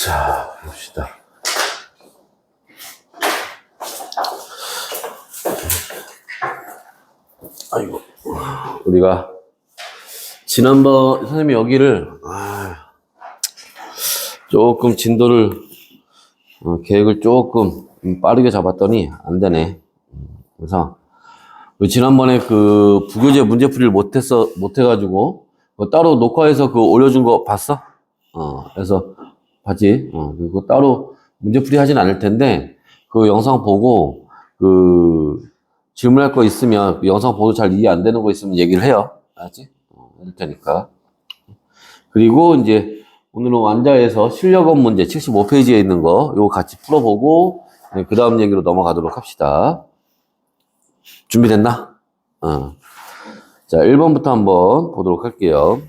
자, 봅시다. 아이고, 우리가 지난번 선생님이 여기를 조금 진도를 계획을 조금 빠르게 잡았더니 안 되네. 그래서 지난번에 그 부교재 문제풀이를 못해가지고 따로 녹화해서 그 올려준 거 봤어? 그래서 봤지? 그리고 따로 문제풀이 하진 않을 텐데 그 영상 보고 그 질문할 거 있으면 그 영상 보고 잘 이해 안 되는 거 있으면 얘기를 해요. 알았지? 해줄 테니까. 그리고 이제 오늘은 완자에서 실력업 문제 75페이지에 있는 거 요거 같이 풀어보고 그 다음 얘기로 넘어가도록 합시다. 준비됐나? 자, 1번부터 한번 보도록 할게요.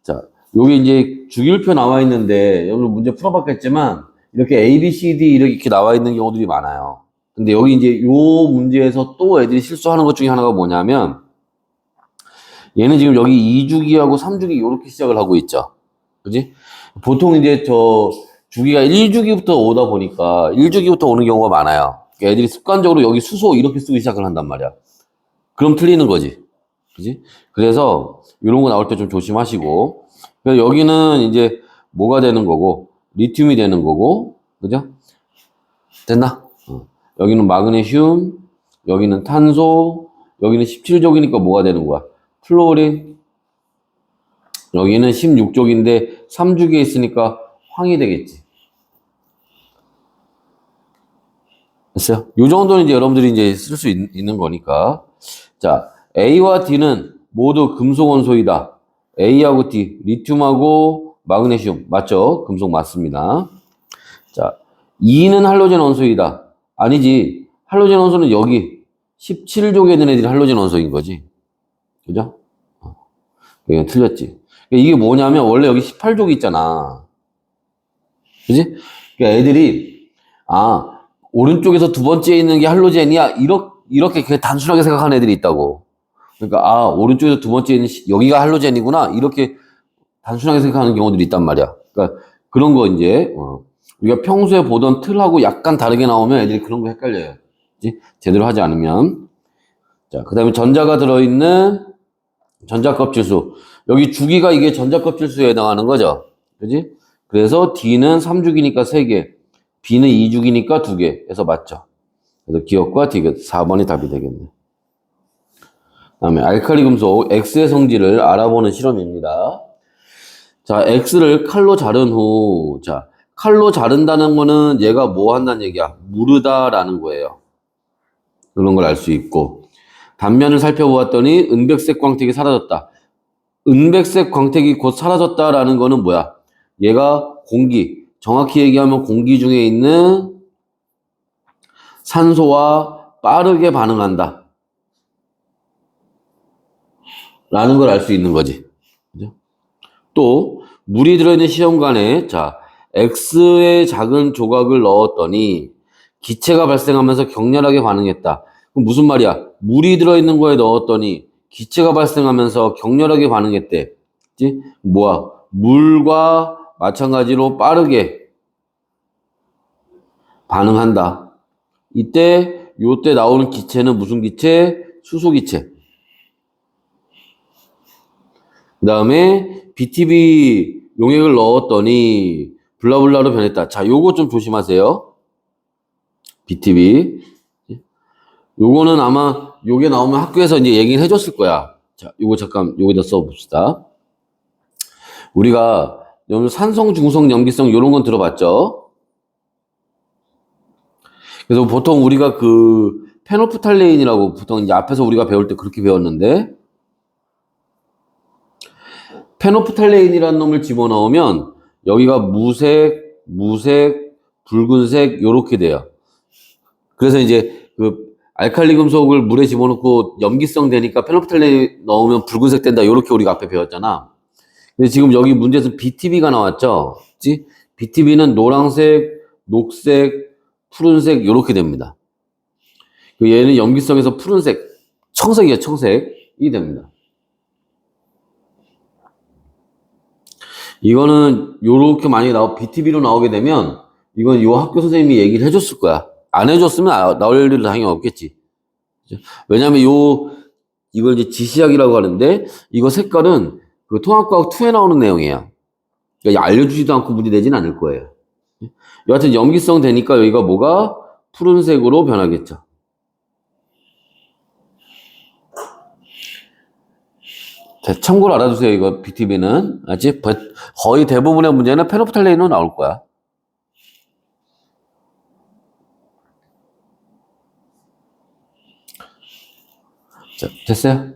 자, 여기 이제 주기율표 나와 있는데 여러분 문제 풀어봤겠지만 이렇게 A, B, C, D 이렇게 나와 있는 경우들이 많아요. 근데 여기 이제 요 문제에서 또 애들이 실수하는 것 중에 하나가 뭐냐면 얘는 지금 여기 2주기하고 3주기 이렇게 시작을 하고 있죠. 그지? 보통 이제 저 주기가 1주기부터 오다 보니까 1주기부터 오는 경우가 많아요. 그러니까 애들이 습관적으로 여기 수소 이렇게 쓰기 시작을 한단 말이야. 그럼 틀리는 거지. 그지? 그래서 이런 거 나올 때 좀 조심하시고. 그래서 여기는 이제 뭐가 되는 거고, 리튬이 되는 거고, 그죠? 됐나? 여기는 마그네슘, 여기는 탄소, 여기는 17족이니까 뭐가 되는 거야? 플로린. 여기는 16족인데 3주기에 있으니까 황이 되겠지. 됐어요? 요 정도는 이제 여러분들이 이제 쓸 수 있는 거니까. 자, A와 D는 모두 금속 원소이다. A하고 D, 리튬하고 마그네슘. 맞죠? 금속 맞습니다. 자, E는 할로젠 원소이다. 아니지. 할로젠 원소는 여기 17족에 있는 애들이 할로젠 원소인 거지. 그죠? 이게 틀렸지. 이게 뭐냐면 원래 여기 18족이 있잖아. 그지? 그러니까 애들이 오른쪽에서 두 번째에 있는 게 할로젠이야. 이렇게 그냥 단순하게 생각하는 애들이 있다고. 그러니까 오른쪽에서 두 번째에 있는 여기가 할로젠이구나. 이렇게 단순하게 생각하는 경우들이 있단 말이야. 그러니까 그런 거 이제 우리가 평소에 보던 틀하고 약간 다르게 나오면 애들이 그런 거 헷갈려요. 그치? 제대로 하지 않으면. 자, 그 다음에 전자가 들어있는 전자껍질수. 여기 주기가 이게 전자껍질수에 해당하는 거죠. 그지? 그래서 D는 3주기니까 3개, B는 2주기니까 2개 해서 맞죠. 그래서 기억과 D가 4번이 답이 되겠네. 그 다음에 알칼리 금속 X의 성질을 알아보는 실험입니다. 자, X를 칼로 자른 후, 자, 칼로 자른다는 거는 얘가 뭐 한다는 얘기야? 무르다라는 거예요. 그런 걸 알 수 있고. 단면을 살펴보았더니 은백색 광택이 사라졌다. 은백색 광택이 곧 사라졌다라는 거는 뭐야? 얘가 공기, 정확히 얘기하면 공기 중에 있는 산소와 빠르게 반응한다. 라는 걸 알 수 있는 거지. 그죠? 또 물이 들어있는 시험관에 자, X의 작은 조각을 넣었더니 기체가 발생하면서 격렬하게 반응했다. 그럼 무슨 말이야? 물이 들어있는 거에 넣었더니 기체가 발생하면서 격렬하게 반응했대. 그치? 뭐야? 물과 마찬가지로 빠르게 반응한다. 요때 나오는 기체는 무슨 기체? 수소 기체. 그 다음에 BTB 용액을 넣었더니 블라블라로 변했다. 자, 요거 좀 조심하세요. BTB. 요거는 아마 요게 나오면 학교에서 이제 얘기를 해줬을 거야. 자, 요거 잠깐 여기다 써봅시다. 우리가 오늘 산성, 중성, 염기성 요런 건 들어봤죠? 그래서 보통 우리가 그 페노프탈레인이라고 보통 이제 앞에서 우리가 배울 때 그렇게 배웠는데 페노프탈레인이라는 놈을 집어넣으면 여기가 무색, 붉은색 요렇게 돼요. 그래서 이제 그 알칼리 금속을 물에 집어넣고 염기성 되니까 페노프탈레인 넣으면 붉은색 된다 요렇게 우리가 앞에 배웠잖아. 근데 지금 여기 문제에서 BTB가 나왔죠. 그치? BTB는 노란색, 녹색, 푸른색 요렇게 됩니다. 얘는 염기성에서 푸른색, 청색이에요. 청색이 됩니다. 이거는 요렇게 많이 BTB로 나오게 되면 이건 요 학교 선생님이 얘기를 해줬을 거야. 안 해줬으면 나올 일은 당연히 없겠지. 왜냐면 이걸 이제 지시학이라고 하는데 이거 색깔은 그 통합과학 2에 나오는 내용이야. 그러니까 알려주지도 않고 문제 내지는 않을 거예요. 여하튼 염기성 되니까 여기가 뭐가 푸른색으로 변하겠죠. 참고로 알아두세요. 이거 BTB는 아직 거의 대부분의 문제는 페노프탈레인으로 나올 거야. 자, 됐어요?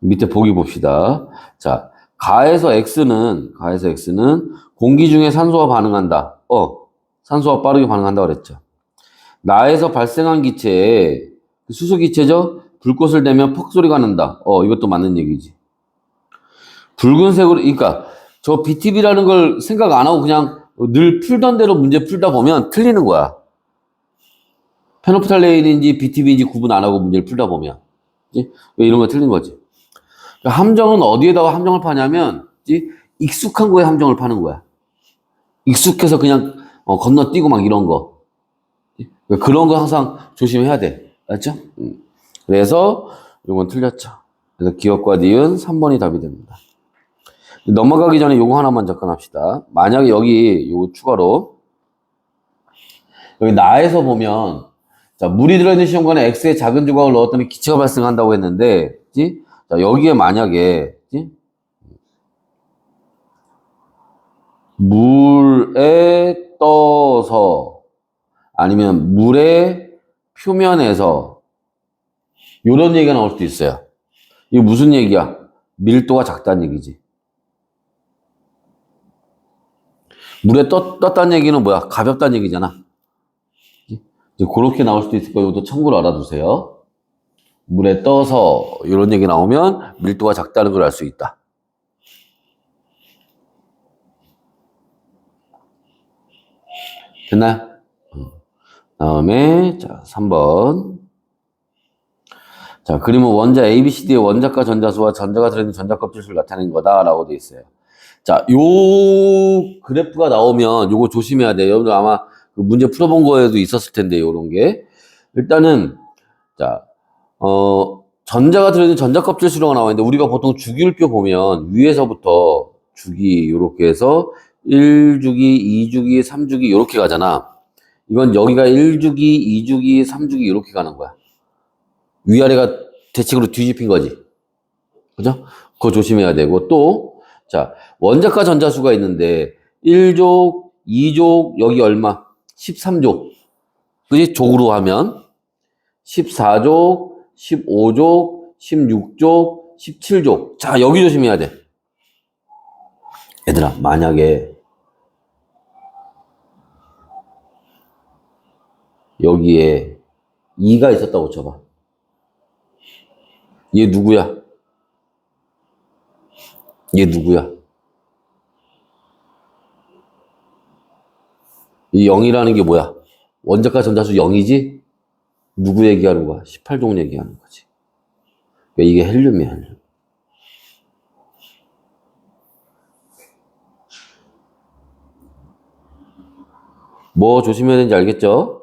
밑에 보기 봅시다. 자, 가에서 X는 공기 중에 산소와 반응한다. 산소와 빠르게 반응한다 그랬죠. 나에서 발생한 기체에 수소 기체죠? 불꽃을 대면 퍽 소리가 난다. 이것도 맞는 얘기지. 붉은색으로, 그러니까 저 BTB라는 걸 생각 안 하고 그냥 늘 풀던 대로 문제 풀다 보면 틀리는 거야. 페노프탈레인인지 BTB인지 구분 안 하고 문제를 풀다 보면. 이런 거 틀린 거지. 함정은 어디에다가 함정을 파냐면 익숙한 거에 함정을 파는 거야. 익숙해서 그냥 건너뛰고 막 이런 거. 그런 거 항상 조심해야 돼. 알죠? 그래서 이건 틀렸죠. 그래서 기억과 니은 3번이 답이 됩니다. 넘어가기 전에 요거 하나만 접근합시다. 만약에 여기 요거 추가로 여기 나에서 보면 자, 물이 들어있는 시험관에 X의 작은 조각을 넣었더니 기체가 발생한다고 했는데 자, 여기에 만약에 물에 떠서 아니면 물의 표면에서 이런 얘기가 나올 수도 있어요. 이게 무슨 얘기야? 밀도가 작다는 얘기지. 물에 떴다는 얘기는 뭐야? 가볍다는 얘기잖아. 이제 그렇게 나올 수도 있을 거예요. 이것도 참고로 알아두세요. 물에 떠서 이런 얘기 나오면 밀도가 작다는 걸 알 수 있다. 됐나요? 다음에 자 3번. 자, 그림은 원자 ABCD의 원자과 전자수와 전자가 들어있는 전자껍질수를 나타낸 거다라고 돼 있어요. 자, 요 그래프가 나오면 요거 조심해야 돼요. 여러분들 아마 그 문제 풀어본 거에도 있었을 텐데 요런 게 일단은 자, 전자가 들어있는 전자껍질 수로가 나와 있는데 우리가 보통 주기율표 보면 위에서부터 주기 요렇게 해서 1주기, 2주기, 3주기 요렇게 가잖아. 이건 여기가 1주기, 2주기, 3주기 이렇게 가는 거야. 위아래가 대칭으로 뒤집힌 거지. 그죠? 그거 조심해야 되고 또 자, 원자과 전자수가 있는데 1족, 2족, 여기 얼마? 13족. 그지? 족으로 하면 14족, 15족, 16족, 17족. 자, 여기 조심해야 돼. 얘들아, 만약에 여기에 2가 있었다고 쳐봐. 얘 누구야? 얘 누구야? 이 0이라는 게 뭐야? 원자과 전자수 0이지? 누구 얘기하는 거야? 18종 얘기하는 거지. 그러니까 이게 헬륨이야, 헬륨. 뭐 조심해야 되는지 알겠죠?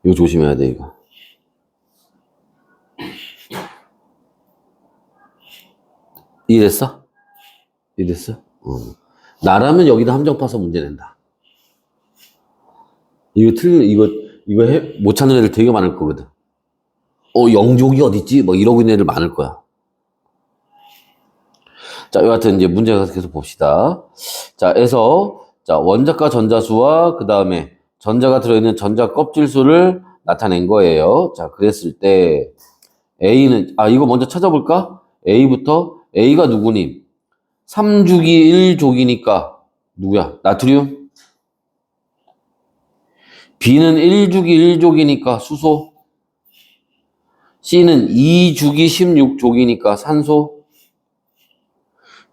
이거 조심해야 돼, 이거. 이해됐어? 이해됐어? 나라면 여기다 함정 파서 문제 낸다. 이거 못 찾는 애들 되게 많을 거거든. 영족이 어딨지? 뭐 이러고 있는 애들 많을 거야. 자, 여하튼 이제 문제 계속 봅시다. 자, 자, 원자과 전자수와 그 다음에 전자가 들어있는 전자 껍질수를 나타낸 거예요. 자, 그랬을 때 A는, 이거 먼저 찾아볼까? A부터, A가 누구니? 3주기 1족이니까 누구야? 나트륨? B는 1주기 1족이니까 수소? C는 2주기 16족이니까 산소?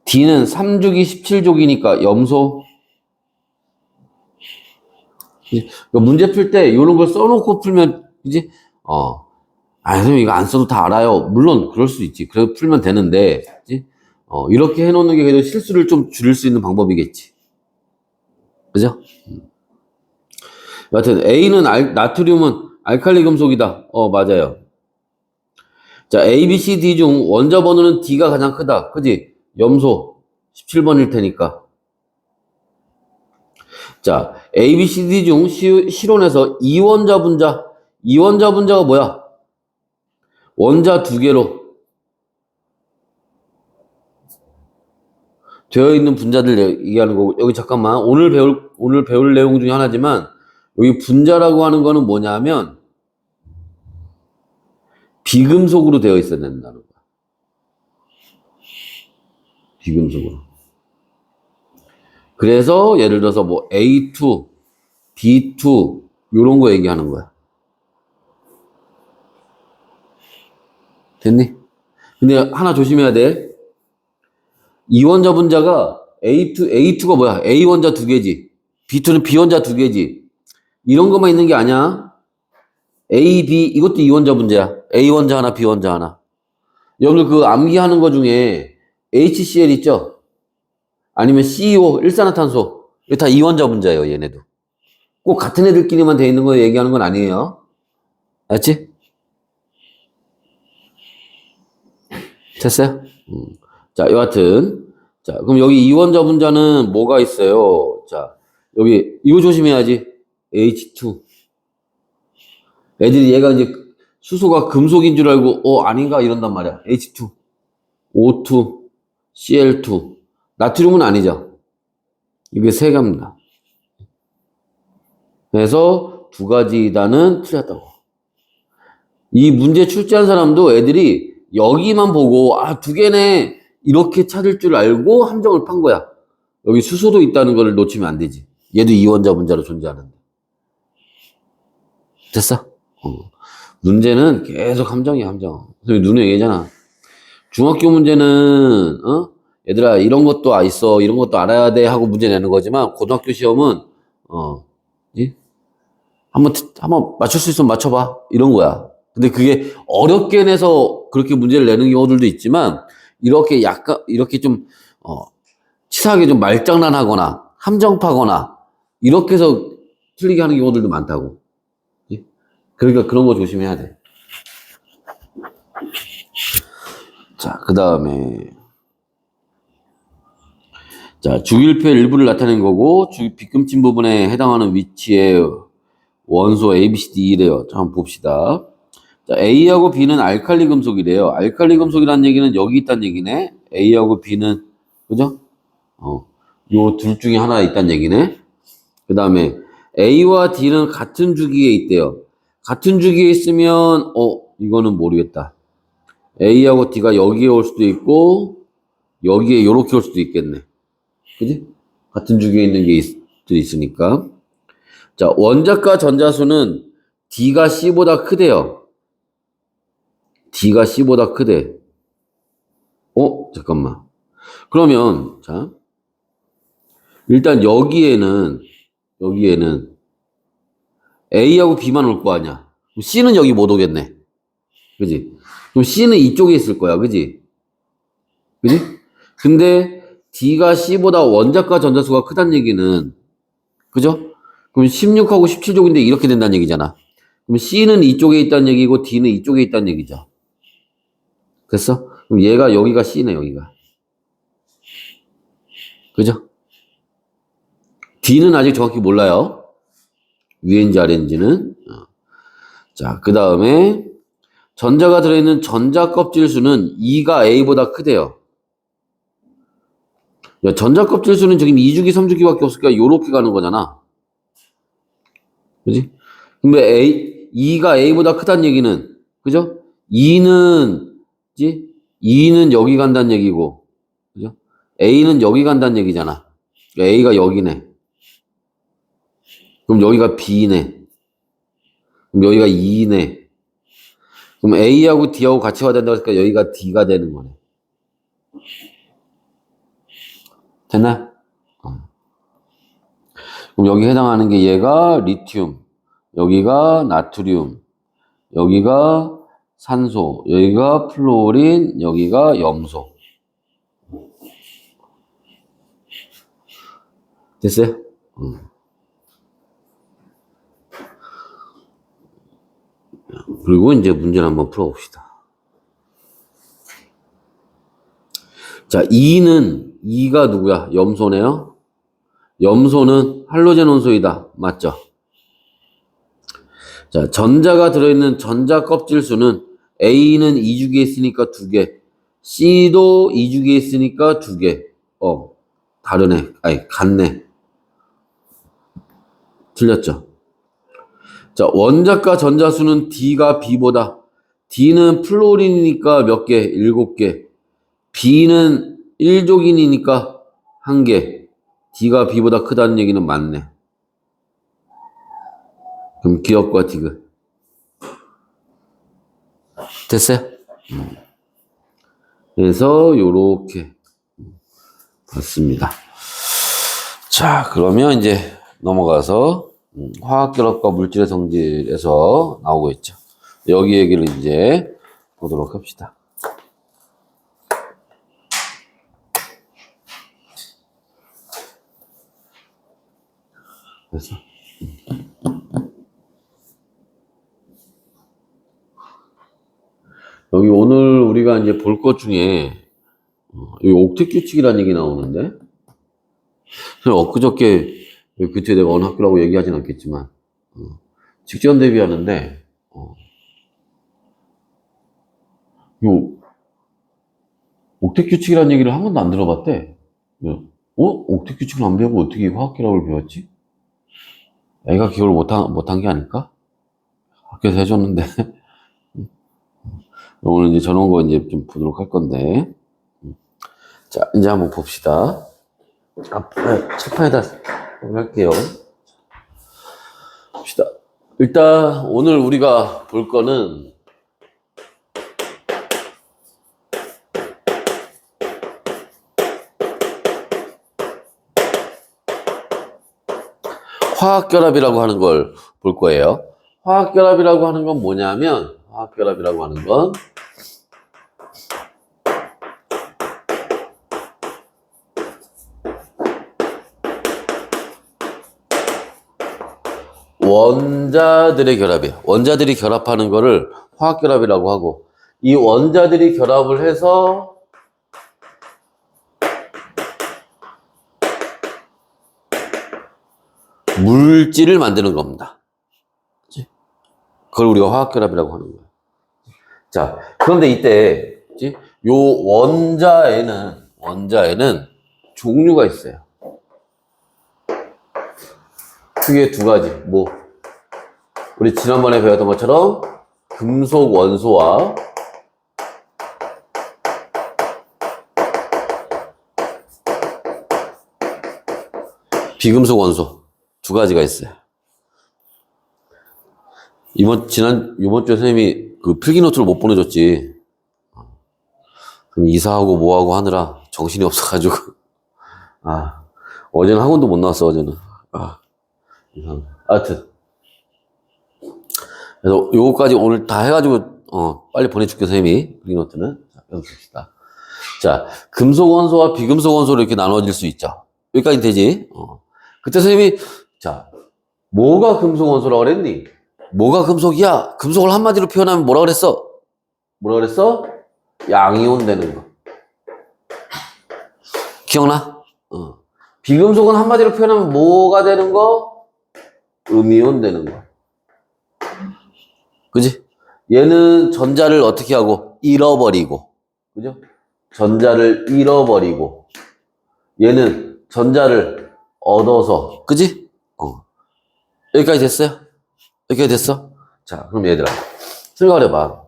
D는 3주기 17족이니까 염소? 문제 풀 때 이런 걸 써놓고 풀면, 그지? 선생님 이거 안 써도 다 알아요. 물론 그럴 수 있지. 그래도 풀면 되는데, 그치? 이렇게 해놓는 게 그래도 실수를 좀 줄일 수 있는 방법이겠지. 그죠? 여하튼 A는 나트륨은 알칼리 금속이다. 맞아요. 자, A, B, C, D 중 원자 번호는 D가 가장 크다. 그지? 염소 17번일 테니까. 자, A, B, C, D 중 실온에서 이원자 분자. 이원자 분자가 뭐야? 원자 두 개로 되어 있는 분자들 얘기하는 거고, 여기 잠깐만, 오늘 배울 내용 중에 하나지만, 여기 분자라고 하는 거는 뭐냐면, 비금속으로 되어 있어야 된다는 거야. 비금속으로. 그래서, 예를 들어서 뭐, A2, B2, 요런 거 얘기하는 거야. 됐니? 근데 하나 조심해야 돼. 이원자 분자가 A2가 뭐야? A 원자 두 개지. B2는 B 원자 두 개지. 이런 것만 있는 게 아니야. A, B, 이것도 이원자 분자야. A 원자 하나, B 원자 하나. 여러분들 그 암기하는 거 중에 HCl 있죠? 아니면 CO, 일산화탄소. 이거 다 이원자 분자예요, 얘네도. 꼭 같은 애들끼리만 돼 있는 거 얘기하는 건 아니에요. 알았지? 됐어요? 자, 여하튼. 자, 그럼 여기 이원자 분자는 뭐가 있어요? 자, 여기, 이거 조심해야지. H2. 애들이 얘가 이제 수소가 금속인 줄 알고, 아닌가? 이런단 말이야. H2, O2, Cl2. 나트륨은 아니죠. 이게 세 개입니다. 그래서 두 가지다는 틀렸다고. 이 문제 출제한 사람도 애들이 여기만 보고, 두 개네. 이렇게 찾을 줄 알고 함정을 판 거야. 여기 수소도 있다는 걸 놓치면 안 되지. 얘도 이원자 분자로 존재하는데. 됐어? 문제는 계속 함정이야, 함정. 누누이 얘기하잖아. 중학교 문제는, 얘들아, 이런 것도 있어. 이런 것도 알아야 돼. 하고 문제 내는 거지만, 고등학교 시험은, 예? 한번 맞출 수 있으면 맞춰봐. 이런 거야. 근데 그게 어렵게 내서 그렇게 문제를 내는 경우들도 있지만, 이렇게 약간, 이렇게 좀, 치사하게 좀 말장난하거나, 함정 파거나, 이렇게 해서 틀리게 하는 경우들도 많다고. 예? 그러니까 그런 거 조심해야 돼. 자, 그 다음에. 자, 주기율표의 일부를 나타낸 거고, 비금진 부분에 해당하는 위치의 원소 A, B, C, D래요. 자, 한번 봅시다. 자, A하고 B는 알칼리 금속이래요. 알칼리 금속이라는 얘기는 여기 있다는 얘기네. A하고 B는, 그죠? 요 둘 중에 하나 있다는 얘기네. 그 다음에 A와 D는 같은 주기에 있대요. 같은 주기에 있으면, 이거는 모르겠다. A하고 D가 여기에 올 수도 있고, 여기에 요렇게 올 수도 있겠네. 그지? 같은 주기에 있는 게 있으니까. 자, 원자과 전자수는 D가 C보다 크대요. D가 C보다 크대. 잠깐만. 그러면, 자, 일단 여기에는 A하고 B만 올 거 아니야. 그럼 C는 여기 못 오겠네. 그지? 그럼 C는 이쪽에 있을 거야. 그지? 그지? 근데 D가 C보다 원자과 전자수가 크다는 얘기는, 그죠? 그럼 16하고 17족인데 이렇게 된다는 얘기잖아. 그럼 C는 이쪽에 있다는 얘기고 D는 이쪽에 있다는 얘기죠. 됐어? 그럼 얘가 여기가 C네, 여기가. 그죠? D는 아직 정확히 몰라요. 위인지 아래인지는. 자, 그 다음에 전자가 들어있는 전자 껍질 수는 E가 A보다 크대요. 야, 전자 껍질 수는 지금 2주기, 3주기밖에 없으니까 요렇게 가는 거잖아. 그지? 근데 E가 A보다 크다는 얘기는, 그죠? E는 여기 간다는 얘기고, 그죠? A는 여기 간다는 얘기잖아. A가 여기네. 그럼 여기가 B네. 그럼 여기가 E네. 그럼 A하고 D하고 같이 와야 된다고 했으니까 여기가 D가 되는 거네. 됐나? 그럼 여기 해당하는 게 얘가 리튬, 여기가 나트륨, 여기가 산소, 여기가 플로린, 여기가 염소. 됐어요? 그리고 이제 문제를 한번 풀어봅시다. 자, 2가 누구야? 염소네요? 염소는 할로젠 원소이다. 맞죠? 자, 전자가 들어있는 전자 껍질 수는 A는 2주기에 있으니까 2개, C도 2주기에 있으니까 2개. 다르네. 아니, 같네. 틀렸죠? 자, 원자가 전자 수는 D가 B보다, D는 플로린이니까 몇 개? 7개. B는 1족인이니까 1개. D가 B보다 크다는 얘기는 맞네. 그럼 기억과 디귿. 됐어요? 그래서 요렇게 봤습니다. 자, 그러면 이제 넘어가서 화학결합과 물질의 성질에서 나오고 있죠. 여기 얘기를 이제 보도록 합시다. 그래서 여기 오늘 우리가 이제 볼 것 중에 여기 옥텟 규칙이라는 얘기 나오는데, 엊그저께 그때 내가 어느 학교라고 얘기하진 않겠지만 직전 대비하는데 요 옥텟 규칙이라는 얘기를 한 번도 안 들어봤대. 옥텟 규칙을 안 배우고 어떻게 화학결합을 배웠지? 애가 기억을 못한 게 아닐까? 학교에서 해줬는데. 오늘 이제 저런 거 이제 좀 보도록 할 건데. 자, 이제 한번 봅시다. 칠판에다 할게요. 봅시다. 일단 오늘 우리가 볼 거는 화학결합이라고 하는 걸 볼 거예요. 화학결합이라고 하는 건 뭐냐면, 화학결합이라고 하는 건 원자들의 결합이에요. 원자들이 결합하는 거를 화학결합이라고 하고, 이 원자들이 결합을 해서 물질을 만드는 겁니다. 그걸 우리가 화학결합이라고 하는 거예요. 자, 그런데 이때 요 원자에는 종류가 있어요. 크게 두 가지. 우리 지난번에 배웠던 것처럼 금속 원소와 비금속 원소 두 가지가 있어요. 이번 주에 선생님이 그 필기 노트를 못 보내줬지. 그럼 이사하고 뭐하고 하느라 정신이 없어가지고. 어제는 학원도 못 나왔어, 어제는. 하여튼. 그래서 요거까지 오늘 다 해가지고, 빨리 보내줄게, 선생님이. 필기 노트는. 자, 봅시다. 자, 금속 원소와 비금속 원소로 이렇게 나눠질 수 있죠. 여기까지 되지? 그때 선생님이, 자, 뭐가 금속 원소라고 그랬니? 뭐가 금속이야? 금속을 한마디로 표현하면 뭐라 그랬어? 양이온 되는 거. 기억나? 비금속은 한마디로 표현하면 뭐가 되는 거? 음이온 되는 거. 그지? 얘는 전자를 어떻게 하고? 잃어버리고. 그죠? 전자를 잃어버리고. 얘는 전자를 얻어서. 그지? 여기까지 됐어요? 여기까지 됐어? 자, 그럼 얘들아, 생각을 해봐.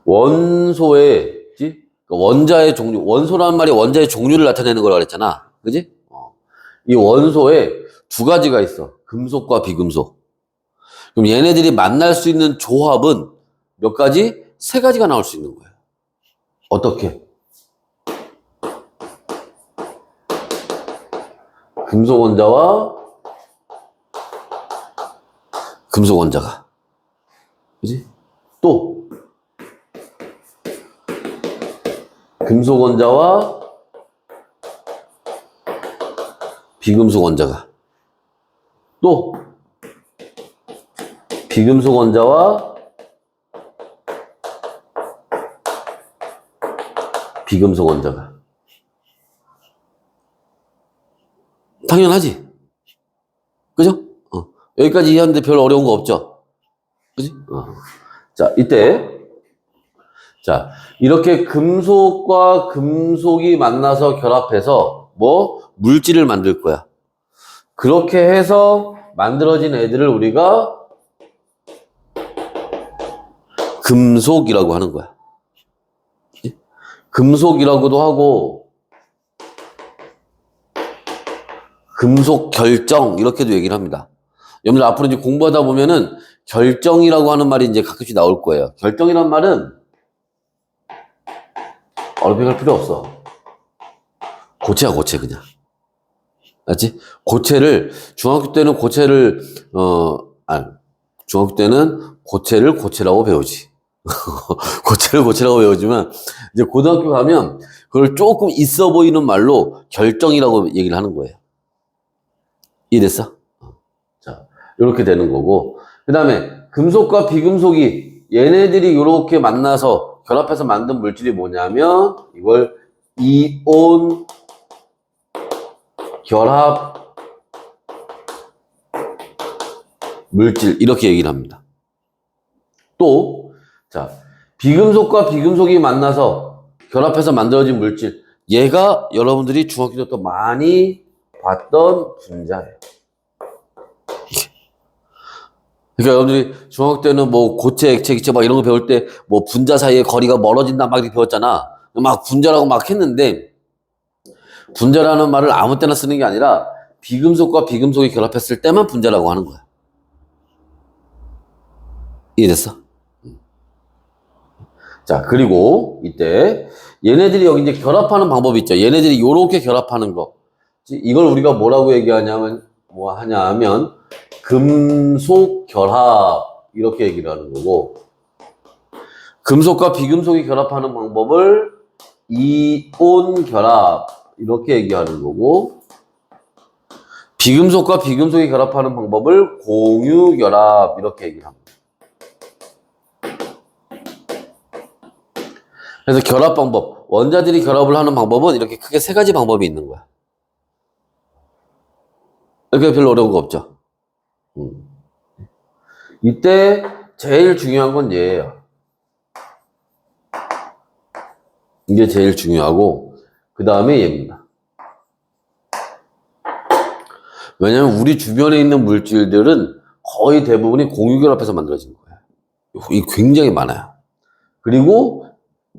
원소의, 원자의 종류, 원소라는 말이 원자의 종류를 나타내는 거라고 그랬잖아. 그지? 이 원소에 두 가지가 있어. 금속과 비금속. 그럼 얘네들이 만날 수 있는 조합은 몇 가지? 세 가지가 나올 수 있는 거예요. 어떻게? 금속 원자와 금속 원자가. 그지? 또 금속 원자와 비금속 원자가. 또 비금속 원자와 비금속 원자가. 당연하지. 그죠? 여기까지 이해하는데 별 어려운 거 없죠? 그지? 자, 이때. 자, 이렇게 금속과 금속이 만나서 결합해서 뭐? 물질을 만들 거야. 그렇게 해서 만들어진 애들을 우리가 금속이라고 하는 거야. 금속이라고도 하고, 금속 결정, 이렇게도 얘기를 합니다. 여러분들 앞으로 이제 공부하다 보면은 결정이라고 하는 말이 이제 가끔씩 나올 거예요. 결정이란 말은 어렵게 할 필요 없어. 고체야, 고체, 그냥. 알지? 고체를, 중학교 때는 고체를, 중학교 때는 고체를 고체라고 배우지. 고체를 고체라고 배우지만, 이제 고등학교 가면 그걸 조금 있어 보이는 말로 결정이라고 얘기를 하는 거예요. 이해됐어? 자, 이렇게 되는 거고. 그 다음에 금속과 비금속이 얘네들이 이렇게 만나서 결합해서 만든 물질이 뭐냐면 이걸 이온 결합 물질 이렇게 얘기를 합니다. 또, 자, 비금속과 비금속이 만나서 결합해서 만들어진 물질. 얘가 여러분들이 중학교 때부터 많이 봤던 분자예요. 그러니까 여러분들이 중학교 때는 뭐 고체, 액체, 기체 막 이런 거 배울 때 뭐 분자 사이의 거리가 멀어진다 막 이렇게 배웠잖아. 막 분자라고 막 했는데 분자라는 말을 아무 때나 쓰는 게 아니라 비금속과 비금속이 결합했을 때만 분자라고 하는 거야. 이해됐어? 자, 그리고 이때 얘네들이 여기 이제 결합하는 방법이 있죠. 얘네들이 요렇게 결합하는 거. 이걸 우리가 뭐라고 얘기하냐면 뭐 하냐 하면 금속 결합 이렇게 얘기를 하는 거고, 금속과 비금속이 결합하는 방법을 이온 결합 이렇게 얘기하는 거고, 비금속과 비금속이 결합하는 방법을 공유 결합 이렇게 얘기를 합니다. 그래서 결합 방법, 원자들이 결합을 하는 방법은 이렇게 크게 세 가지 방법이 있는 거야. 이렇게 별로 어려운 거 없죠. 이때 제일 중요한 건 얘예요. 이게 제일 중요하고 그 다음에 얘입니다. 왜냐하면 우리 주변에 있는 물질들은 거의 대부분이 공유결합해서 만들어진 거예요. 이게 굉장히 많아요. 그리고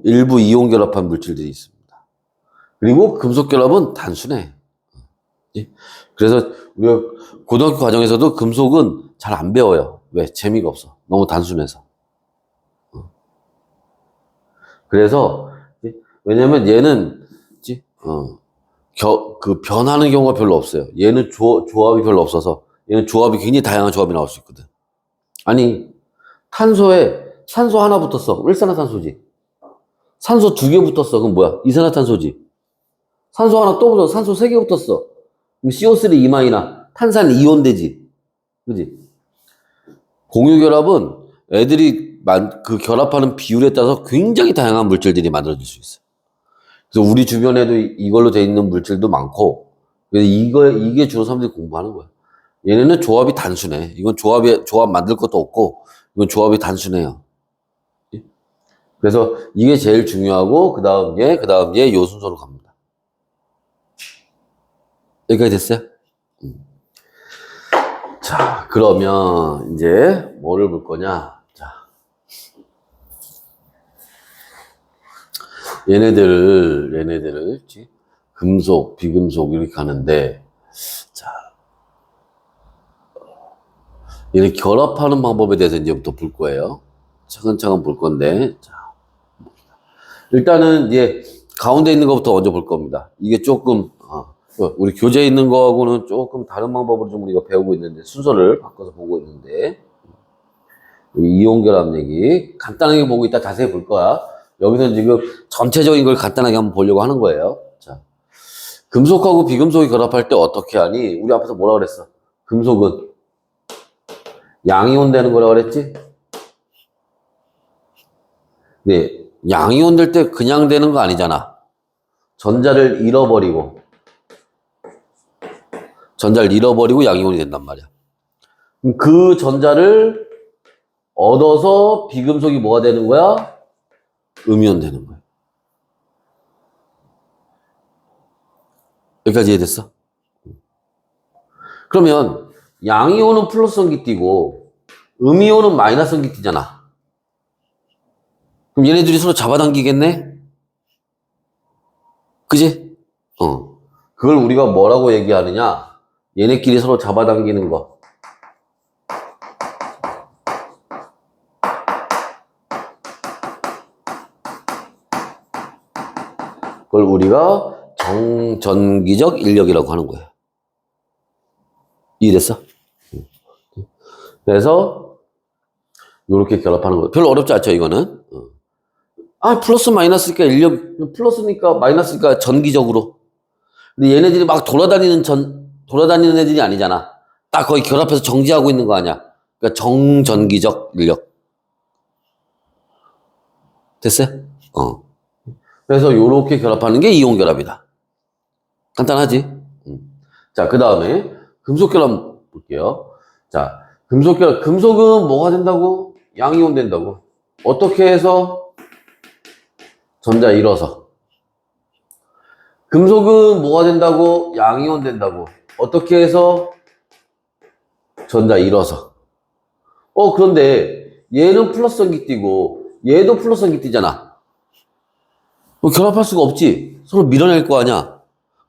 일부 이온결합한 물질들이 있습니다. 그리고 금속결합은 단순해. 그래서 우리가 고등학교 과정에서도 금속은 잘 안 배워요. 왜? 재미가 없어. 너무 단순해서. 그래서 왜냐면 얘는 그 변하는 경우가 별로 없어요. 얘는 조합이 별로 없어서 얘는 조합이 굉장히 다양한 조합이 나올 수 있거든. 아니 탄소에 산소 하나 붙었어. 일산화탄소지. 산소 2개 붙었어. 그럼 뭐야? 이산화탄소지. 산소 하나 또 붙었어. 산소 3개 붙었어. 그럼 CO3 2마이나 탄산 이온되지. 그지? 공유결합은 애들이 그 결합하는 비율에 따라서 굉장히 다양한 물질들이 만들어질 수 있어요. 그래서 우리 주변에도 이걸로 돼 있는 물질도 많고, 그래서 이게 주로 사람들이 공부하는 거야. 얘네는 조합이 단순해. 이건 조합 만들 것도 없고, 이건 조합이 단순해요. 그래서 이게 제일 중요하고, 그 다음 얘, 요 순서로 갑니다. 여기까지 됐어요? 자, 그러면 이제 뭐를 볼 거냐? 자, 얘네들을 금속, 비금속 이렇게 가는데, 자, 얘네 결합하는 방법에 대해서 이제부터 볼 거예요. 차근차근 볼 건데, 자, 일단은 이제 가운데 있는 것부터 먼저 볼 겁니다. 이게 조금 우리 교재에 있는 거하고는 조금 다른 방법으로 좀 우리가 배우고 있는데 순서를 바꿔서 보고 있는데, 이온 결합 얘기 간단하게 보고 이따 자세히 볼 거야. 여기서 지금 전체적인 걸 간단하게 한번 보려고 하는 거예요. 자, 금속하고 비금속이 결합할 때 어떻게 하니? 우리 앞에서 뭐라 그랬어? 금속은 양이온 되는 거라 그랬지? 네, 양이온 될 때 그냥 되는 거 아니잖아. 전자를 잃어버리고 양이온이 된단 말이야. 그 전자를 얻어서 비금속이 뭐가 되는 거야? 음이온 되는 거야. 여기까지 이해됐어? 그러면 양이온은 플러스 전기띠고 음이온은 마이너스 전기띠잖아. 그럼 얘네들이 서로 잡아당기겠네? 그지? 그걸 우리가 뭐라고 얘기하느냐? 얘네끼리 서로 잡아당기는 거. 그걸 우리가 정전기적 인력이라고 하는 거야. 이해됐어? 그래서 이렇게 결합하는 거예요. 별로 어렵지 않죠, 이거는. 플러스 마이너스니까 인력, 플러스니까 마이너스니까 전기적으로. 근데 얘네들이 막 돌아다니는 애들이 아니잖아. 딱 거의 결합해서 정지하고 있는 거 아니야. 그러니까 정전기적 인력. 됐어요? 그래서 요렇게 결합하는 게 이온 결합이다. 간단하지? 자, 그 다음에 금속 결합 볼게요. 자, 금속 결합. 금속은 뭐가 된다고? 양이온 된다고. 어떻게 해서? 전자 잃어서. 금속은 뭐가 된다고? 양이온 된다고. 어떻게 해서? 전자 잃어서. 그런데 얘는 플러스 전기띠고 얘도 플러스 전기띠잖아. 결합할 수가 없지. 서로 밀어낼 거 아니야.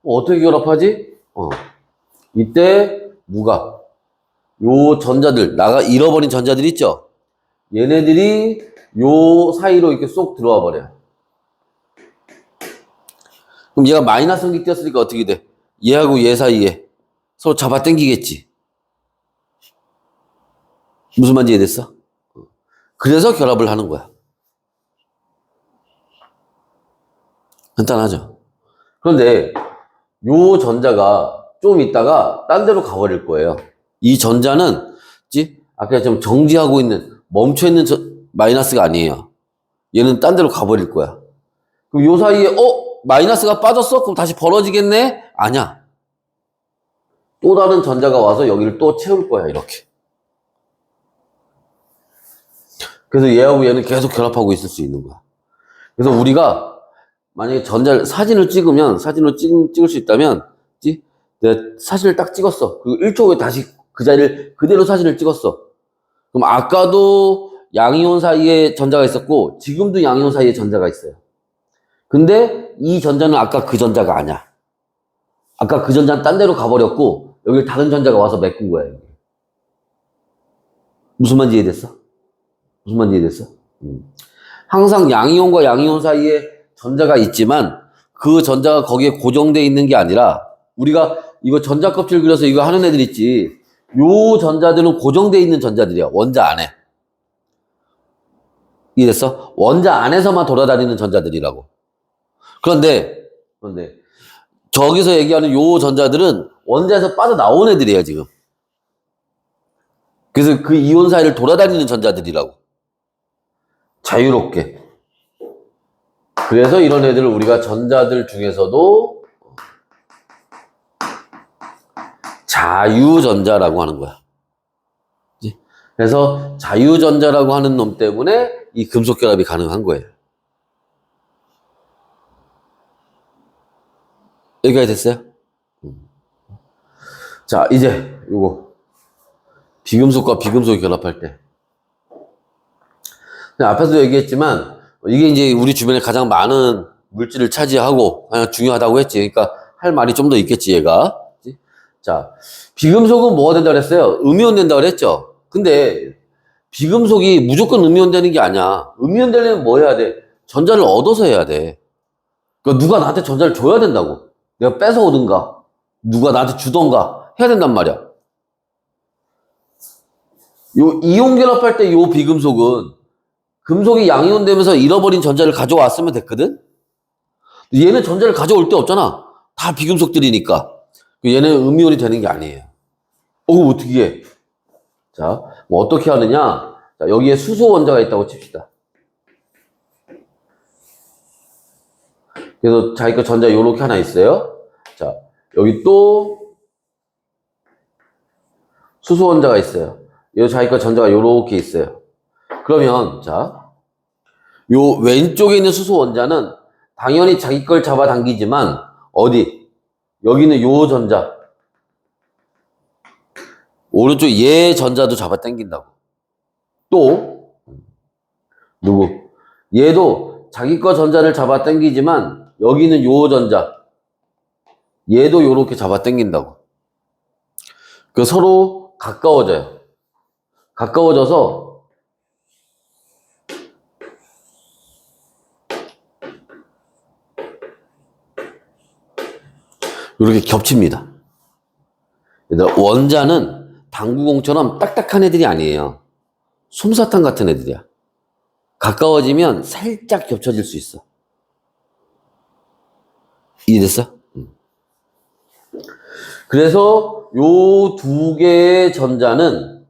어떻게 결합하지? 이때 누가? 요 전자들, 나가 잃어버린 전자들 있죠? 얘네들이 요 사이로 이렇게 쏙 들어와 버려요. 그럼 얘가 마이너스 전기띠였으니까 어떻게 돼? 얘하고 얘 사이에 서로 잡아 당기겠지. 무슨 말인지 이해됐어? 그래서 결합을 하는 거야. 간단하죠? 그런데 요 전자가 좀 있다가 딴 데로 가버릴 거예요. 이 전자는 아까 좀 정지하고 있는, 멈춰있는 마이너스가 아니에요. 얘는 딴 데로 가버릴 거야. 그럼 요 사이에 마이너스가 빠졌어? 그럼 다시 벌어지겠네? 아니야. 또 다른 전자가 와서 여기를 또 채울 거야, 이렇게. 그래서 얘하고 얘는 계속 결합하고 있을 수 있는 거야. 그래서 우리가 만약에 사진을 찍으면, 찍을 수 있다면, 내가 사진을 딱 찍었어. 그 1초 후에 다시 그 자리를 그대로 사진을 찍었어. 그럼 아까도 양이온 사이에 전자가 있었고, 지금도 양이온 사이에 전자가 있어요. 근데 이 전자는 아까 그 전자가 아니야. 아까 그 전자는 딴 데로 가버렸고, 여기 다른 전자가 와서 메꾼 거야, 여기. 무슨 말인지 이해됐어? 항상 양이온과 양이온 사이에 전자가 있지만 그 전자가 거기에 고정되어 있는 게 아니라 우리가 이거 전자 껍질 그려서 이거 하는 애들 있지. 요 전자들은 고정되어 있는 전자들이야. 원자 안에. 이해됐어? 원자 안에서만 돌아다니는 전자들이라고. 그런데 저기서 얘기하는 요 전자들은 원자에서 빠져나온 애들이야, 지금. 그래서 그 이온 사이를 돌아다니는 전자들이라고. 자유롭게. 그래서 이런 애들을 우리가 전자들 중에서도 자유전자라고 하는 거야. 그래서 자유전자라고 하는 놈 때문에 이 금속 결합이 가능한 거예요. 여기까지 됐어요? 자, 이제 요거 비금속과 비금속이 결합할 때 앞에서도 얘기했지만 이게 이제 우리 주변에 가장 많은 물질을 차지하고 중요하다고 했지. 그러니까 할 말이 좀 더 있겠지, 얘가. 자, 비금속은 뭐가 된다 그랬어요? 음이온 된다 그랬죠? 근데 비금속이 무조건 음이온 되는 게 아니야. 음이온 되려면 뭐 해야 돼? 전자를 얻어서 해야 돼. 그러니까 누가 나한테 전자를 줘야 된다고. 내가 뺏어 오든가, 누가 나한테 주던가 해야 된단 말이야. 요 이온 결합할 때 요 비금속은 금속이 양이온 되면서 잃어버린 전자를 가져왔으면 됐거든? 얘는 전자를 가져올 데 없잖아. 다 비금속들이니까. 얘는 음이온이 되는 게 아니에요. 어떻게 해? 자, 뭐 어떻게 하느냐? 자, 여기에 수소 원자가 있다고 칩시다. 그래서 자기 거 전자 요렇게 하나 있어요. 자, 여기 또 수소 원자가 있어요. 요 자기 거 전자가 요렇게 있어요. 그러면 자, 요 왼쪽에 있는 수소 원자는 당연히 자기 걸 잡아당기지만 어디? 여기는 요 전자. 오른쪽 얘 전자도 잡아당긴다고. 또 누구? 얘도 자기 거 전자를 잡아당기지만 여기는 요 전자. 얘도 요렇게 잡아당긴다고. 그 서로 가까워져요. 가까워져서 이렇게 겹칩니다. 원자는 당구공처럼 딱딱한 애들이 아니에요. 솜사탕 같은 애들이야. 가까워지면 살짝 겹쳐질 수 있어. 이해됐어? 그래서 요 두 개의 전자는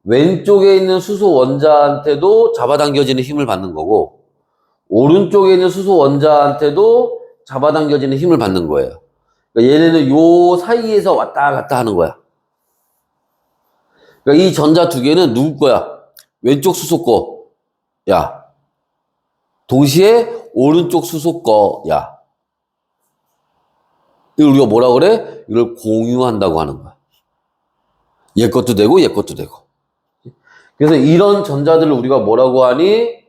왼쪽에 있는 수소 원자한테도 잡아당겨지는 힘을 받는 거고 오른쪽에 있는 수소 원자한테도 잡아당겨지는 힘을 받는 거예요. 그러니까 얘네는 요 사이에서 왔다 갔다 하는 거야. 그러니까 이 전자 두 개는 누구 거야? 왼쪽 수소 거야. 동시에 오른쪽 수소 거야. 이걸 우리가 뭐라 그래? 이걸 공유한다고 하는 거야. 얘 것도 되고 얘 것도 되고. 그래서 이런 전자들을 우리가 뭐라고 하니?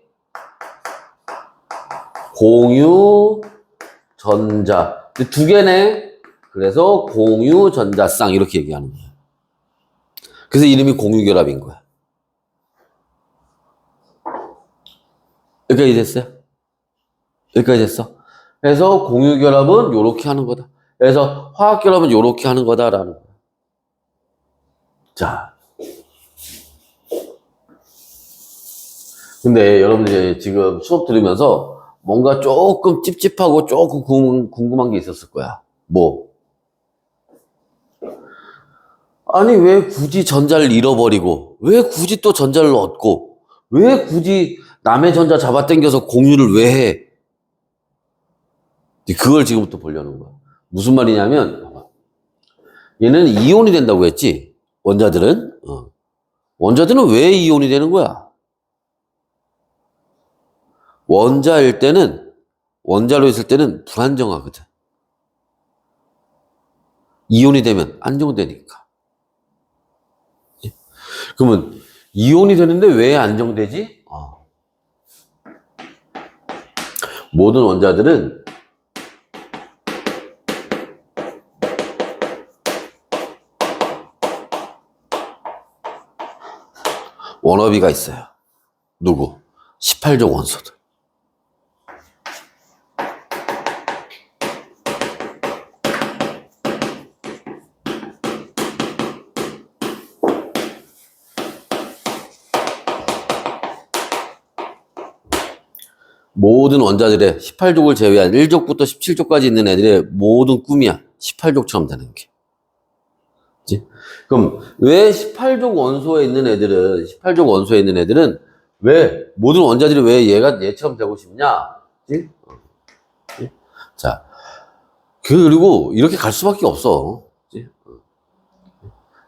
공유 전자. 두 개네. 그래서 공유 전자쌍 이렇게 얘기하는 거야. 그래서 이름이 공유결합인 거야. 여기까지 됐어요? 여기까지 됐어? 그래서 공유결합은 요렇게 하는 거다. 그래서 화학결합은 요렇게 하는 거다라는 거야. 자. 근데 여러분들이 지금 수업 들으면서 뭔가 조금 찝찝하고 조금 궁금한 게 있었을 거야. 뭐? 아니, 왜 굳이 전자를 잃어버리고, 왜 굳이 또 전자를 얻고, 왜 굳이 남의 전자 잡아당겨서 공유를 왜 해? 그걸 지금부터 보려는 거야. 무슨 말이냐면, 얘는 이온이 된다고 했지? 원자들은? 원자들은 왜 이온이 되는 거야? 원자일 때는, 원자로 있을 때는 불안정하거든. 이온이 되면 안정되니까. 그러면 이온이 되는데 왜 안정되지? 모든 원자들은 원어비가 있어요. 누구? 18족 원소들. 모든 원자들의 18족을 제외한 1족부터 17족까지 있는 애들의 모든 꿈이야. 18족처럼 되는 게. 그치? 그럼 왜 18족 원소에 있는 애들은, 18족 원소에 있는 애들은 왜, 모든 원자들이 왜 얘처럼 되고 싶냐? 그치? 자. 그리고 이렇게 갈 수밖에 없어. 그치?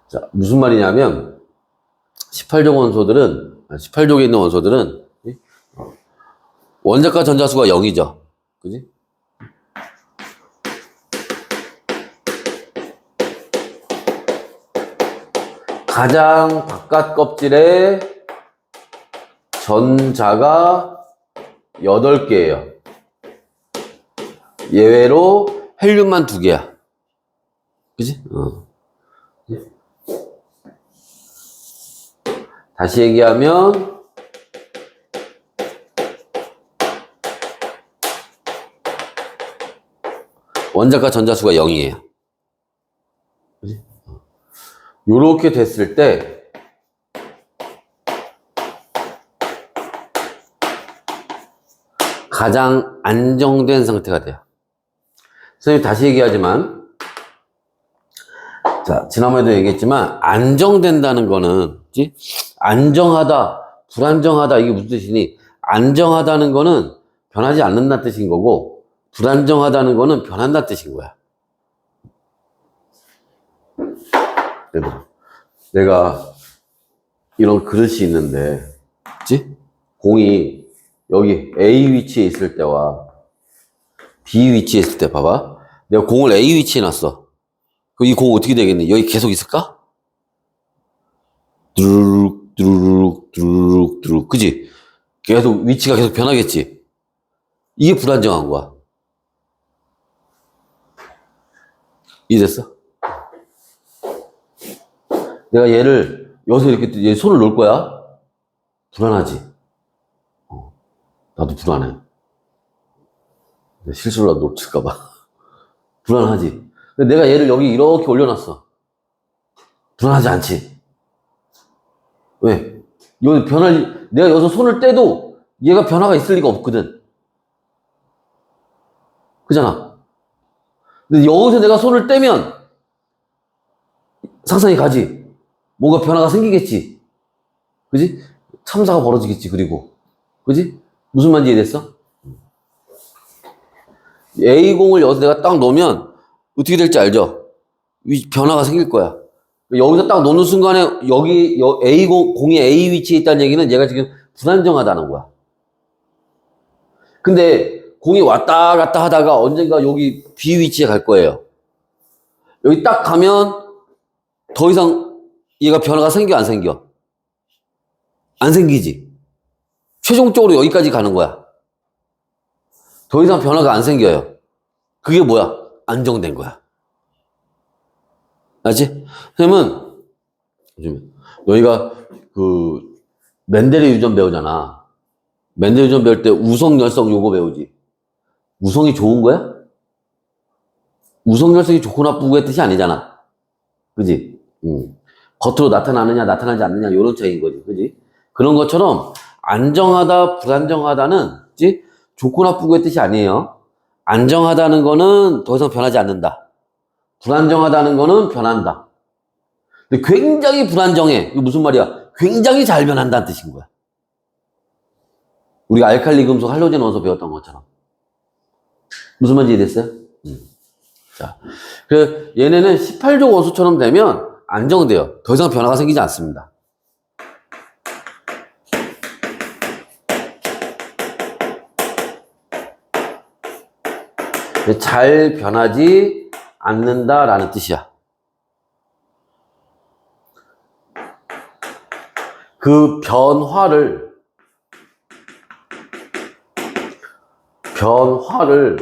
자, 무슨 말이냐면, 18족에 있는 원소들은, 원자과 전자수가 0이죠. 그지? 가장 바깥 껍질에 전자가 8개예요. 예외로 헬륨만 2개야. 그지? 다시 얘기하면 원자과 전자수가 0이에요. 그치? 요렇게 됐을 때 가장 안정된 상태가 돼요. 선생님 다시 얘기하지만, 자, 지난번에도 얘기했지만, 안정된다는 거는, 그치? 안정하다, 불안정하다, 이게 무슨 뜻이니? 안정하다는 거는 변하지 않는다는 뜻인 거고, 불안정하다는 거는 변한다는 뜻인 거야. 얘들아, 내가 이런 그릇이 있는데, 그치? 공이 여기 A 위치에 있을 때와 B 위치에 있을 때 봐봐. 내가 공을 A 위치에 놨어. 그럼 이 공 어떻게 되겠니? 여기 계속 있을까? 두루룩, 두루룩, 두루룩, 두루룩. 그지? 계속, 위치가 계속 변하겠지? 이게 불안정한 거야. 이해됐어? 내가 얘를, 여기서 이렇게 얘 손을 놓을 거야? 불안하지? 나도 불안해. 실수로 놓칠까봐. 불안하지? 근데 내가 얘를 여기 이렇게 올려놨어. 불안하지 않지? 왜? 여기 내가 여기서 손을 떼도 얘가 변화가 있을 리가 없거든. 그잖아. 근데 여기서 내가 손을 떼면 상상이 가지. 뭔가 변화가 생기겠지. 그지? 참사가 벌어지겠지, 그리고. 그지? 무슨 말인지 이해됐어? A공을 여기서 내가 딱 놓으면 어떻게 될지 알죠? 변화가 생길 거야. 여기서 딱 놓는 순간에 공이 A 위치에 있다는 얘기는 얘가 지금 불안정하다는 거야. 근데 공이 왔다 갔다 하다가 언젠가 여기 B 위치에 갈 거예요. 여기 딱 가면 더 이상 얘가 변화가 생겨, 안 생겨? 안 생기지. 최종적으로 여기까지 가는 거야. 더 이상 변화가 안 생겨요. 그게 뭐야? 안정된 거야. 알지? 선생님은 너희가 그 맨델의 유전 배우잖아. 맨델 유전 배울 때 우성 열성 요거 배우지. 우성이 좋은 거야? 우성 열성이 좋고 나쁘고의 뜻이 아니잖아. 그지? 겉으로 나타나느냐 나타나지 않느냐 요런 차이인 거지. 그지? 그런 것처럼 안정하다 불안정하다는 그지? 좋고 나쁘고의 뜻이 아니에요. 안정하다는 거는 더 이상 변하지 않는다. 불안정하다는 거는 변한다. 근데 굉장히 불안정해. 이게 무슨 말이야? 굉장히 잘 변한다는 뜻인 거야. 우리가 알칼리 금속 할로젠 원소 배웠던 것처럼. 무슨 말인지 이해됐어요? 자, 그 얘네는 18족 원소처럼 되면 안정돼요. 더 이상 변화가 생기지 않습니다. 잘 변하지 않는다라는 뜻이야. 그 변화를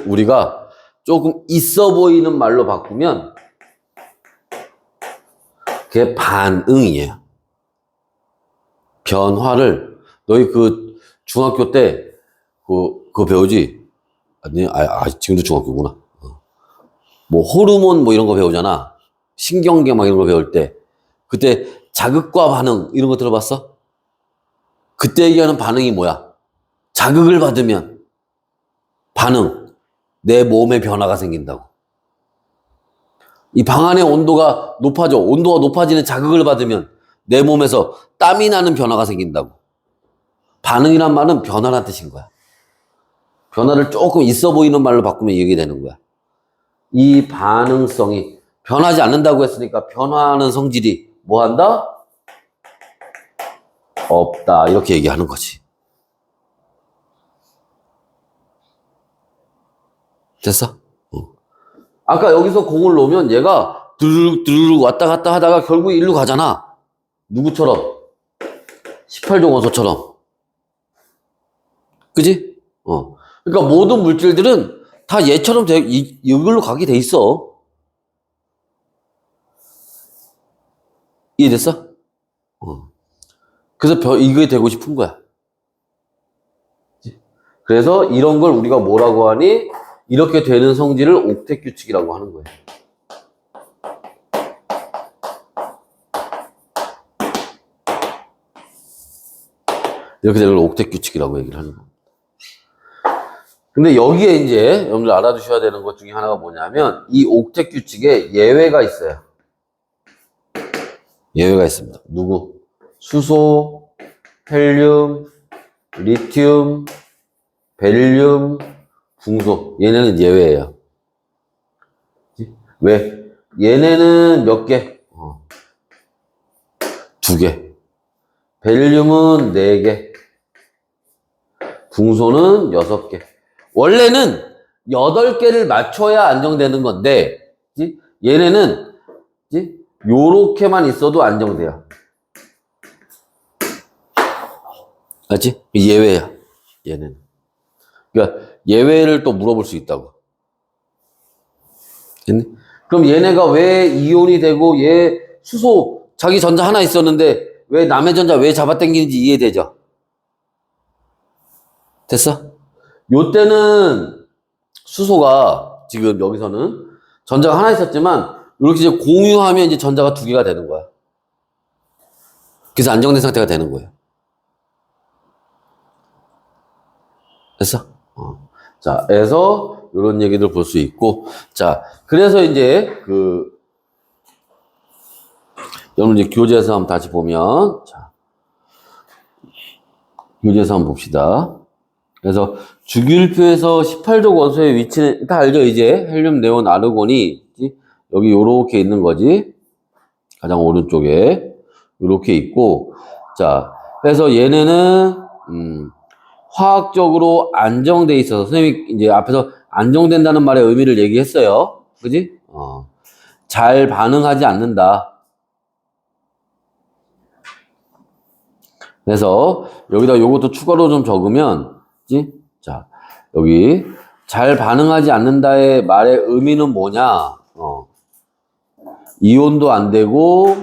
우리가 조금 있어 보이는 말로 바꾸면 그게 반응이에요. 변화를 너희 그 중학교 때 그거 배우지? 아니, 지금도 중학교구나. 뭐 호르몬 뭐 이런 거 배우잖아. 신경계 막 이런 거 배울 때 그때 자극과 반응 이런 거 들어봤어? 그때 얘기하는 반응이 뭐야? 자극을 받으면 반응, 내 몸에 변화가 생긴다고. 이 방 안의 온도가 높아져. 온도가 높아지는 자극을 받으면 내 몸에서 땀이 나는 변화가 생긴다고. 반응이란 말은 변화란 뜻인 거야. 변화를 조금 있어 보이는 말로 바꾸면 이게 되는 거야. 이 반응성이 변하지 않는다고 했으니까 변화하는 성질이 뭐 한다? 없다. 이렇게 얘기하는 거지. 됐어? 아까 여기서 공을 놓으면 얘가 드르륵 드르륵 왔다 갔다 하다가 결국 일로 가잖아. 누구처럼? 18종 원소처럼. 그지? 그러니까 모든 물질들은 다 얘처럼 이걸로 가게 돼 있어. 이해됐어? 그래서 이게 되고 싶은 거야. 그래서 이런 걸 우리가 뭐라고 하니? 이렇게 되는 성질을 옥텟 규칙이라고 하는 거예요. 이렇게 되는 걸 옥텟 규칙이라고 얘기를 하는 거예요. 근데 여기에 이제 여러분들 알아두셔야 되는 것 중에 하나가 뭐냐면 이 옥텟 규칙에 예외가 있어요. 예외가 있습니다. 누구? 수소, 헬륨, 리튬, 벨륨, 붕소. 얘네는 예외예요. 왜? 얘네는 몇 개? 2개. 벨륨은 4개. 붕소는 6개. 원래는 8개를 맞춰야 안정되는 건데, 얘네는, 요렇게만 있어도 안정돼요. 맞지? 예외야. 얘는. 그러니까 예외를 또 물어볼 수 있다고. 그럼 얘네가 왜 이온이 되고 얘 수소 자기 전자 하나 있었는데 왜 남의 전자 왜 잡아당기는지 이해되죠? 됐어? 요때는 수소가 지금 여기서는 전자가 하나 있었지만 이렇게 이제 공유하면 이제 전자가 2개가 되는 거야. 그래서 안정된 상태가 되는 거예요. 됐어? 자, 그래서 이런 얘기들 볼 수 있고, 자, 그래서 이제 여러분 이제 교재에서 한번 다시 보면, 자, 교재에서 한번 봅시다. 그래서 주기율표에서 18족 원소의 위치는 다 알죠? 이제 헬륨, 네온, 아르곤이 여기 요렇게 있는 거지. 가장 오른쪽에 요렇게 있고, 자, 그래서 얘네는 화학적으로 안정돼 있어서 선생님이 이제 앞에서 안정된다는 말의 의미를 얘기했어요. 그지? 잘 반응하지 않는다. 그래서 여기다 요것도 추가로 좀 적으면, 그지? 자, 여기 잘 반응하지 않는다의 말의 의미는 뭐냐? 이온도 안 되고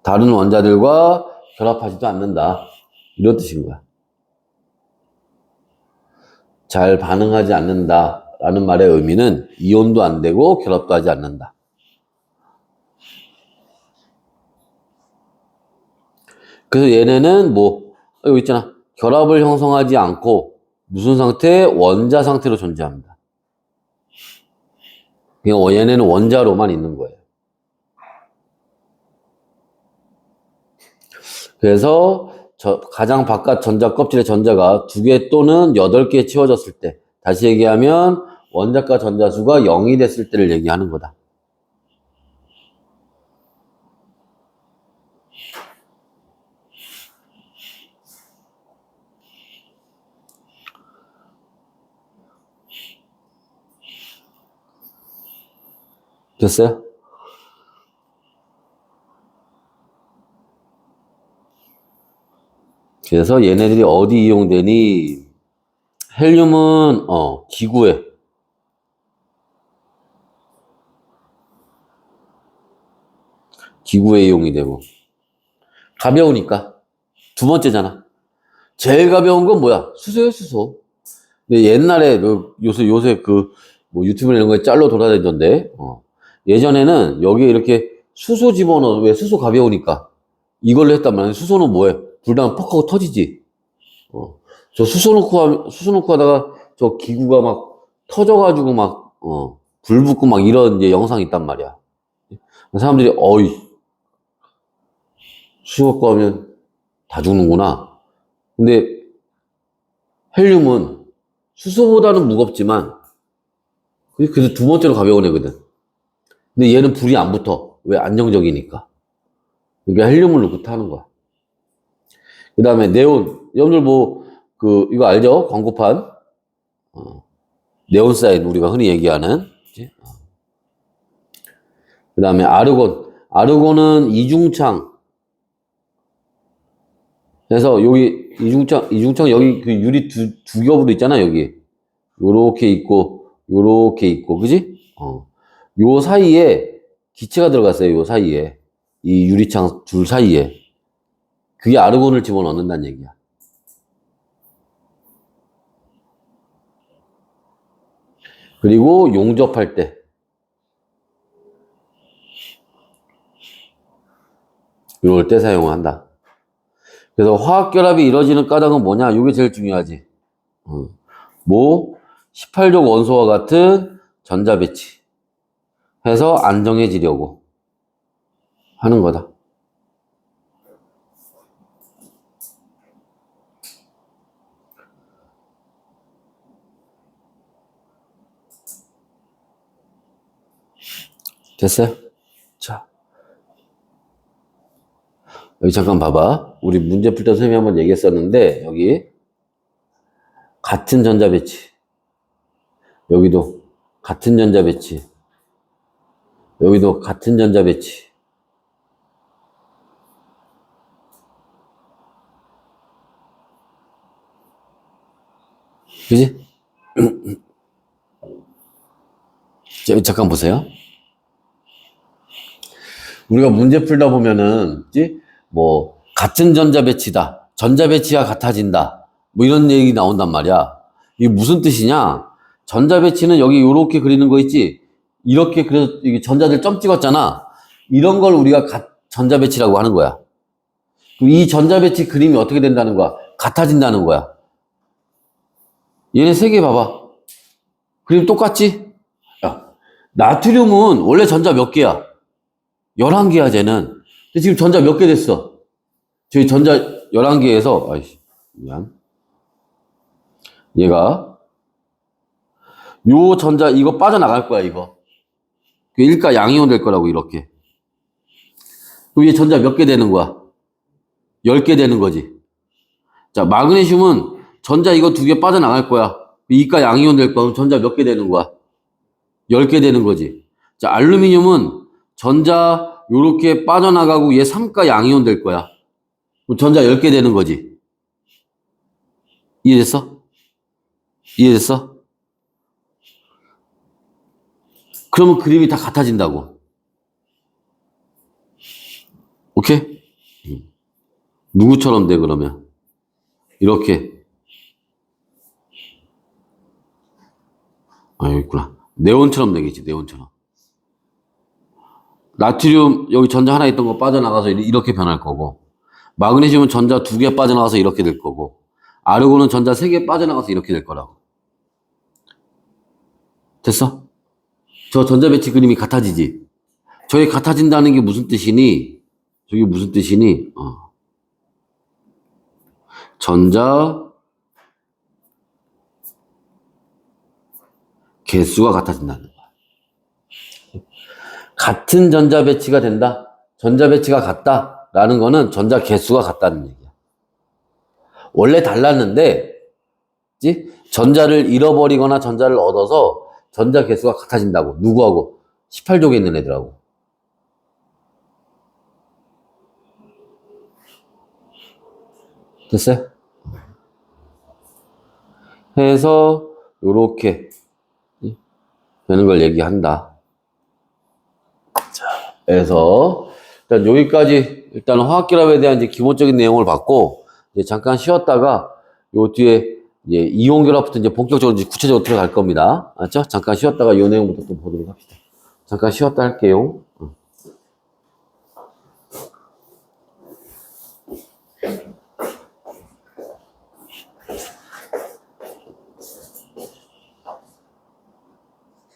다른 원자들과 결합하지도 않는다. 이런 뜻인 거야. 잘 반응하지 않는다라는 말의 의미는 이온도 안 되고 결합도 하지 않는다. 그래서 얘네는 여기 있잖아. 결합을 형성하지 않고 무슨 상태? 원자 상태로 존재합니다. 그냥 얘네는 원자로만 있는 거예요. 그래서 가장 바깥 전자 껍질의 전자가 2개 또는 8개 채워졌을 때, 다시 얘기하면 원자과 전자수가 0이 됐을 때를 얘기하는 거다. 됐어요? 그래서 얘네들이 어디 이용되니? 헬륨은 기구에 이용이 되고, 가벼우니까. 2번째잖아. 제일 가벼운 건 뭐야? 수소예요, 수소. 근데 옛날에 요새 유튜브나 이런 거에 짤로 돌아다니던데, 예전에는 여기에 이렇게 수소 집어넣어. 왜? 수소 가벼우니까. 이걸로 했단 말이야. 수소는 뭐해? 불나면 퍽 하고 터지지. 저 수소 넣고 하다가 저 기구가 막 터져가지고 불 붙고 막 이런 이제 영상이 있단 말이야. 사람들이, 수소 갖고 하면 다 죽는구나. 근데 헬륨은 수소보다는 무겁지만, 그래서 2번째로 가벼운 애거든. 근데 얘는 불이 안 붙어. 왜? 안정적이니까. 그러니까 헬륨을 넣고 타는 거야. 그 다음에 네온. 여러분들 이거 알죠? 광고판. 네온사인, 우리가 흔히 얘기하는. 그 다음에 아르곤. 아르곤은 이중창. 그래서 여기 이중창 여기 그 유리 두 겹으로 있잖아, 여기. 요렇게 있고, 그지? 요 사이에 기체가 들어갔어요, 요 사이에. 이 유리창 둘 사이에. 그게 아르곤을 집어넣는다는 얘기야. 그리고 용접할 때. 이럴 때 사용한다. 그래서 화학결합이 이루어지는 까닭은 뭐냐? 이게 제일 중요하지. 뭐 18족 원소와 같은 전자 배치 해서 안정해지려고 하는 거다. 됐어요? 자, 여기 잠깐 봐봐. 우리 문제 풀 때 선생님이 한번 얘기했었는데, 여기 같은 전자 배치, 여기도 같은 전자 배치, 여기도 같은 전자 배치. 그지? 자, 잠깐 보세요. 우리가 문제 풀다 보면은, 그지? 뭐, 같은 전자 배치다. 전자 배치가 같아진다. 뭐 이런 얘기 나온단 말이야. 이게 무슨 뜻이냐? 전자 배치는 여기 이렇게 그리는 거 있지? 이렇게 그래서 이게 전자들 점 찍었잖아. 이런 걸 우리가 전자 배치라고 하는 거야. 이 전자 배치 그림이 어떻게 된다는 거야? 같아진다는 거야. 얘네 세 개 봐봐. 그림 똑같지? 야, 나트륨은 원래 전자 몇 개야? 11개야, 쟤는. 근데 지금 전자 몇 개 됐어? 저희 전자 11개에서, 아이씨, 미안. 얘가, 요 전자, 이거 빠져나갈 거야, 이거. 그 일가 양이온 될 거라고, 이렇게. 그럼 얘 전자 몇 개 되는 거야? 10개 되는 거지. 자, 마그네슘은 전자 이거 2개 빠져나갈 거야. 이가 양이온 될 거야. 그럼 전자 몇 개 되는 거야? 10개 되는 거지. 자, 알루미늄은 전자 요렇게 빠져나가고 얘 3가 양이온 될 거야. 그럼 전자 10개 되는 거지. 이해됐어? 이해됐어? 그러면 그림이 다 같아진다고. 오케이? 누구처럼 돼, 그러면? 이렇게. 아, 여기 있구나. 네온처럼 되겠지, 네온처럼. 나트륨, 여기 전자 하나 있던 거 빠져나가서 이렇게 변할 거고, 마그네슘은 전자 2개 빠져나가서 이렇게 될 거고, 아르곤은 전자 3개 빠져나가서 이렇게 될 거라고. 됐어? 저 전자 배치 그림이 같아지지? 저게 같아진다는 게 무슨 뜻이니? 저게 무슨 뜻이니? 전자 개수가 같아진다는 거야. 같은 전자 배치가 된다? 전자 배치가 같다? 라는 거는 전자 개수가 같다는 얘기야. 원래 달랐는데, 그치? 전자를 잃어버리거나 전자를 얻어서 전자 개수가 같아진다고. 누구하고? 18족에 있는 애들하고. 됐어요? 해서 요렇게 되는 걸 얘기한다. 자, 그래서 일단 여기까지 일단 화학결합에 대한 이제 기본적인 내용을 받고 이제 잠깐 쉬었다가 요 뒤에 이제 이온결합부터 이제 본격적으로 이제 구체적으로 들어갈 겁니다. 알죠? 잠깐 쉬었다가 이 내용부터 또 보도록 합시다. 잠깐 쉬었다 할게요.